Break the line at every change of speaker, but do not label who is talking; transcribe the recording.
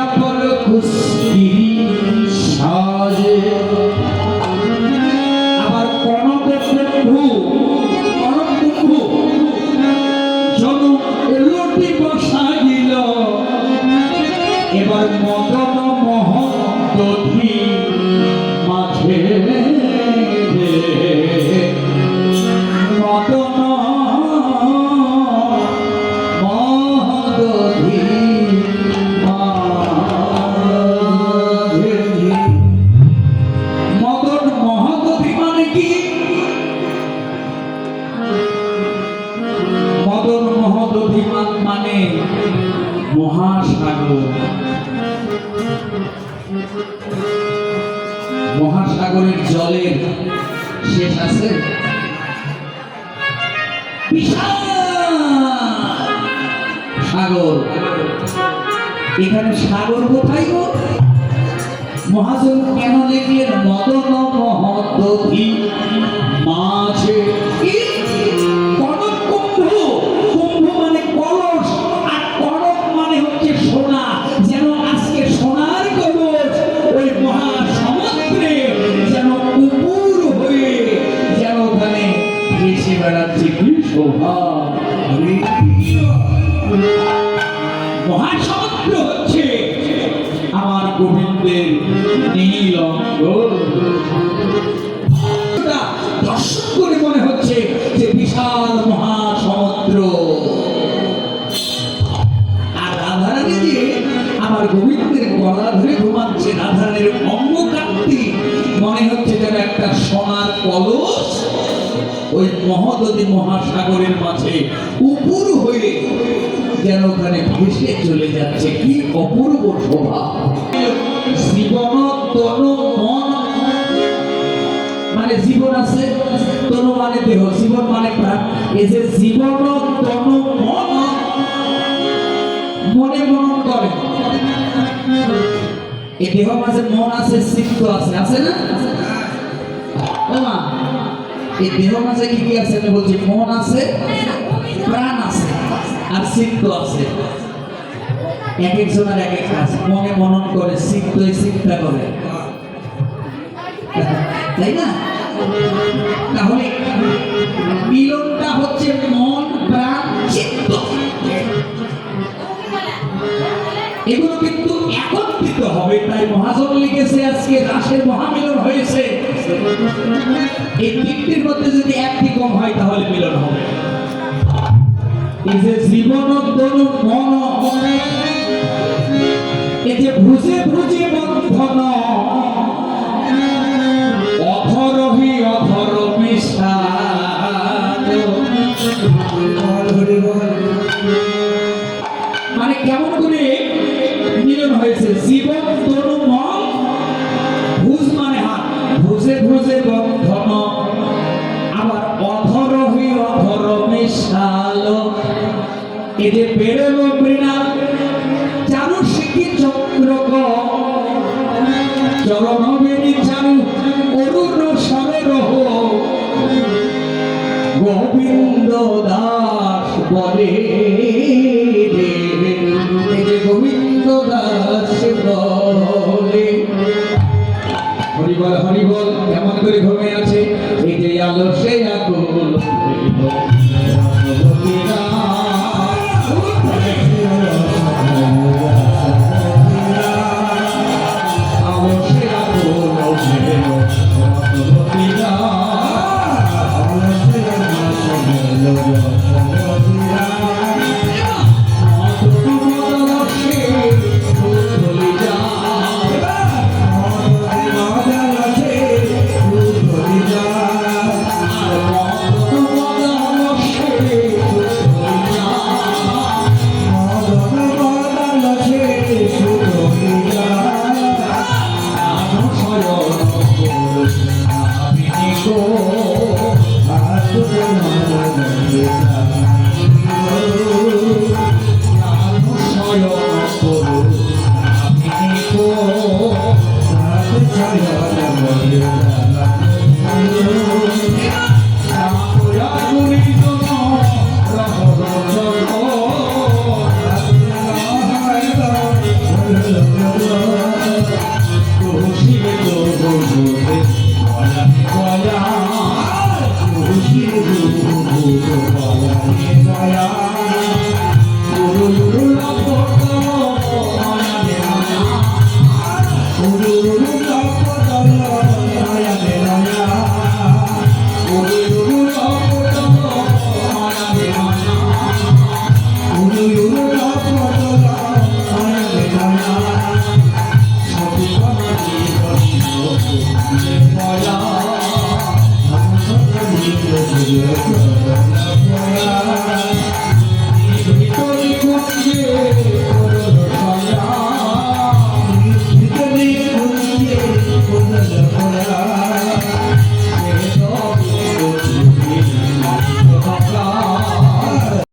Chapel কুস্তি সাজে আবার কনক বন্ধু জনু লুটি বসাইল এবার মদন মোহন দধি মাঝে মদন মহদধি মদন মহদধি মানে কি? মদন মহদধি মানে মহাসাগর। মহাসাগরের জলের শেষ আছে? বিশাল সাগর। এখানে সাগর কোথায় গো? মহাজন কেন লিখলেন মদন মহদধি মাঝে? কনক কুম্ভ, কুম্ভ মানে কলস, আর কনক মানে হচ্ছে সোনা। যেন আজকে সোনার কলস ওই মহাসমুদ্রে যেন উপুর হয়ে যেন ওখানে ভেসে বেড়াচ্ছে। কি শোভা! মহাসমুদ্র হচ্ছে আমার গোবিন্দের নীল অঙ্গ। দর্শন করে মনে হচ্ছে যে বিশাল মহাসমুদ্র। আর রাধারানী যে আমার গোবিন্দের গলা ধরে ঘুমাচ্ছে, রাধারানীর অঙ্গ কান্তি মনে হচ্ছে যেন একটা সোনার কলস ওই মহদধি মহাসাগরের মাঝে উপুর হয়ে যেন ওখানে ভেসে চলে যাচ্ছে। কি অপূর্ব শোভা! জীবন তনু মন মানে জীবন আছে, তনু মানে দেহ, জীবন মানে প্রাণ। এই যে জীবন তনু মন মনে মনন করে, এই দেহ মাঝে মন আছে, চিত্ত আছে, আছে না? ও মা, এই দেহ মাঝে কি কি আছে? বলছি মন আছে, প্রাণ আছে, আর চিত্ত আছে। এক একজনের এক এক কাজ, মনে মনন করে, চিত্ত চিন্তা করে, তাই না? তাহলে মিলনটা হচ্ছে মন, প্রাণ, চিত্ত। এগুলো কিন্তু একত্রিত হবে। তাই মহাজন লিখেছে আজকে রাসের মহামিলন হয়েছে। এই তিনটির মধ্যে যদি একটি কম হয় তাহলে মিলন হবে। এই যে জীবন তনু মন, এই যে ভুজে ভুজে বন্ধন, অধরহি অধর মিশাল। মানে কেমন করে মিলন হয়েছে? জীবন তনু মন, ভুজ মানে হাত, ভুজে ভুজে বন্ধন, আবার অধরহি অধর মিশাল। এদের বেরোল মৃণাল চারু শিখি চক্র চরণ বেরি চারু অরুণ সরহ। গোবিন্দ দাস বলে